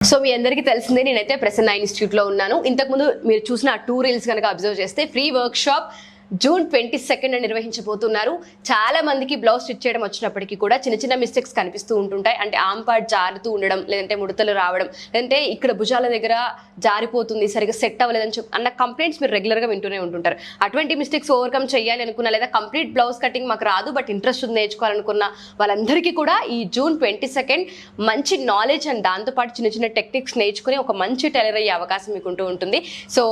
So మీ అందరికీ తెలిసిందే నేనైతే ప్రసన్న ఇన్స్టిట్యూట్ లో ఉన్నాను. ఇంతకుముందు మీరు చూసిన 2 రీల్స్ కనుక అబ్జర్వ్ చేస్తే ఫ్రీ వర్క్ షాప్ జూన్ 22 నిర్వహించబోతున్నారు. చాలా మందికి బ్లౌజ్ స్టిచ్ చేయడం వచ్చినప్పటికీ కూడా చిన్న చిన్న మిస్టేక్స్ కనిపిస్తూ ఉంటుంటాయి. అంటే ఆర్మ్ పార్ట్ జారుతూ ఉండడం, లేదంటే ముడతలు రావడం, లేదంటే ఇక్కడ భుజాల దగ్గర జారిపోతుంది, సరిగ్గా సెట్ అవ్వలేదని అన్న కంప్లైంట్స్ మీరు రెగ్యులర్గా వింటూనే ఉంటుంటారు. అటువంటి మిస్టేక్స్ ఓవర్కమ్ చేయాలి అనుకున్నా, లేదా కంప్లీట్ బ్లౌజ్ కటింగ్ మాకు రాదు బట్ ఇంట్రెస్ట్ ఉంది నేర్చుకోవాలనుకున్న వాళ్ళందరికీ కూడా ఈ జూన్ 22 మంచి నాలెడ్జ్ అండ్ దాంతోపాటు చిన్న చిన్న టెక్నిక్స్ నేర్చుకుని ఒక మంచి టైలర్ అయ్యే అవకాశం మీకు ఉంటూ ఉంటుంది. సో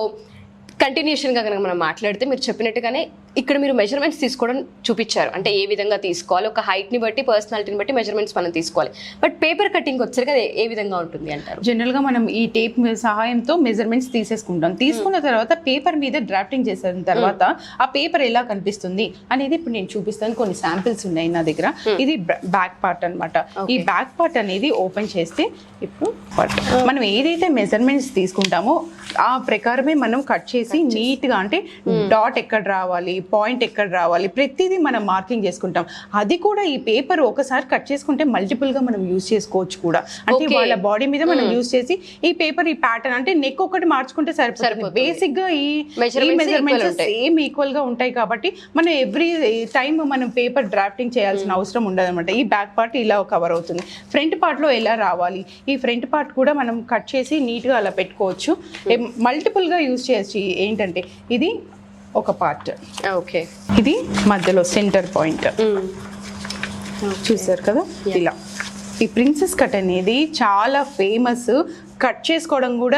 కంటిన్యూషన్గా కనుక మనం మాట్లాడితే మీరు చెప్పినట్టుగానే ఇక్కడ మీరు మెజర్మెంట్స్ తీసుకోవడం చూపించారు. అంటే ఏ విధంగా తీసుకోవాలి, ఒక హైట్ని బట్టి పర్సనాలిటీని బట్టి మెజర్మెంట్స్ మనం తీసుకోవాలి. బట్ పేపర్ కటింగ్ వచ్చేసరికి అది ఏ విధంగా ఉంటుంది అంటారు? జనరల్గా మనం ఈ టేప్ సహాయంతో మెజర్మెంట్స్ తీసేసుకుంటాం. తీసుకున్న తర్వాత పేపర్ మీద డ్రాఫ్టింగ్ చేసిన తర్వాత ఆ పేపర్ ఎలా కనిపిస్తుంది అనేది ఇప్పుడు నేను చూపిస్తాను. కొన్ని శాంపిల్స్ ఉన్నాయి నా దగ్గర. ఇది బ్యాక్ పార్ట్ అనమాట. ఈ బ్యాక్ పార్ట్ అనేది ఓపెన్ చేస్తే ఇప్పుడు మనం ఏదైతే మెజర్మెంట్స్ తీసుకుంటామో ఆ ప్రకారమే మనం కట్ చేసి నీట్గా, అంటే డాట్ ఎక్కడ రావాలి, పాయింట్ ఎక్కడ రావాలి, ప్రతిదీ మనం మార్కింగ్ చేసుకుంటాం. అది కూడా ఈ పేపర్ ఒకసారి కట్ చేసుకుంటే మల్టిపుల్గా మనం యూజ్ చేసుకోవచ్చు కూడా. అంటే వాళ్ళ బాడీ మీద మనం యూజ్ చేసి ఈ పేపర్, ఈ ప్యాటర్న్, అంటే నెక్ ఒకటి మార్చుకుంటే సరిపోతుంది. బేసిక్గా ఈ మెజర్మెంట్స్ సేమ్ ఈక్వల్ గా ఉంటాయి కాబట్టి మనం ఎవ్రీ టైం మనం పేపర్ డ్రాఫ్టింగ్ చేయాల్సిన అవసరం ఉండదు అనమాట. ఈ బ్యాక్ పార్ట్ ఇలా కవర్ అవుతుంది. ఫ్రంట్ పార్ట్ లో ఎలా రావాలి, ఈ ఫ్రంట్ పార్ట్ కూడా మనం కట్ చేసి నీట్ గా అలా పెట్టుకోవచ్చు. మల్టిపుల్ గా యూజ్ చేయొచ్చు. ఏంటంటే ఇది ఒక పార్ట్, ఓకే, ఇది మధ్యలో సెంటర్ పాయింట్ చూసారు కదా. ఇలా ఈ ప్రిన్సెస్ కట్ అనేది చాలా ఫేమస్. కట్ చేసుకోవడం కూడా,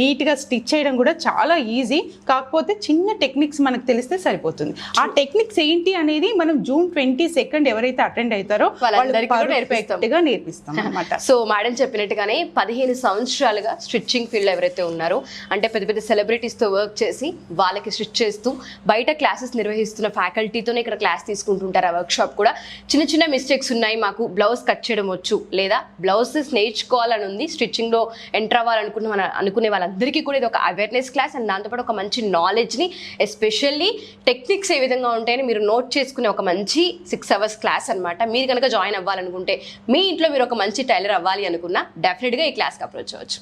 నీట్గా స్టిచ్ చేయడం కూడా చాలా ఈజీ. కాకపోతే చిన్న టెక్నిక్స్ మనకు తెలిస్తే సరిపోతుంది. ఆ టెక్నిక్స్ ఏంటి అనేది మనం జూన్ 22 ఎవరైతే అటెండ్ అవుతారో వాళ్ళకి నేర్పిస్తాం అనమాట. సో మేడం చెప్పినట్టుగానే 15 సంవత్సరాలుగా స్టిచ్చింగ్ ఫీల్డ్ ఎవరైతే ఉన్నారో, అంటే పెద్ద పెద్ద సెలబ్రిటీస్తో వర్క్ చేసి వాళ్ళకి స్టిచ్ చేస్తూ బయట క్లాసెస్ నిర్వహిస్తున్న ఫ్యాకల్టీతోనే ఇక్కడ క్లాస్ తీసుకుంటుంటారు. ఆ వర్క్ షాప్ కూడా చిన్న చిన్న మిస్టేక్స్ ఉన్నాయి, మాకు బ్లౌజ్ కట్ చేయడం వచ్చు, లేదా బ్లౌజెస్ నేర్చుకోవాలని ఉంది, స్టిచ్చింగ్ లో ఎంటర్ అనుకునే వాళ్ళందరికీ కూడా ఇది ఒక అవేర్నెస్ క్లాస్. అండ్ దాంతోపాటు ఒక మంచి నాలెడ్జ్ని, ఎస్పెషల్లీ టెక్నిక్స్ ఏ విధంగా ఉంటాయని మీరు నోట్ చేసుకునే ఒక మంచి 6 hours క్లాస్ అనమాట. మీరు కనుక జాయిన్ అవ్వాలనుకుంటే, మీ ఇంట్లో మీరు ఒక మంచి టైలర్ అవ్వాలి అనుకున్నా డెఫినెట్గా ఈ క్లాస్కి అప్రోచ్ అవ్వచ్చు.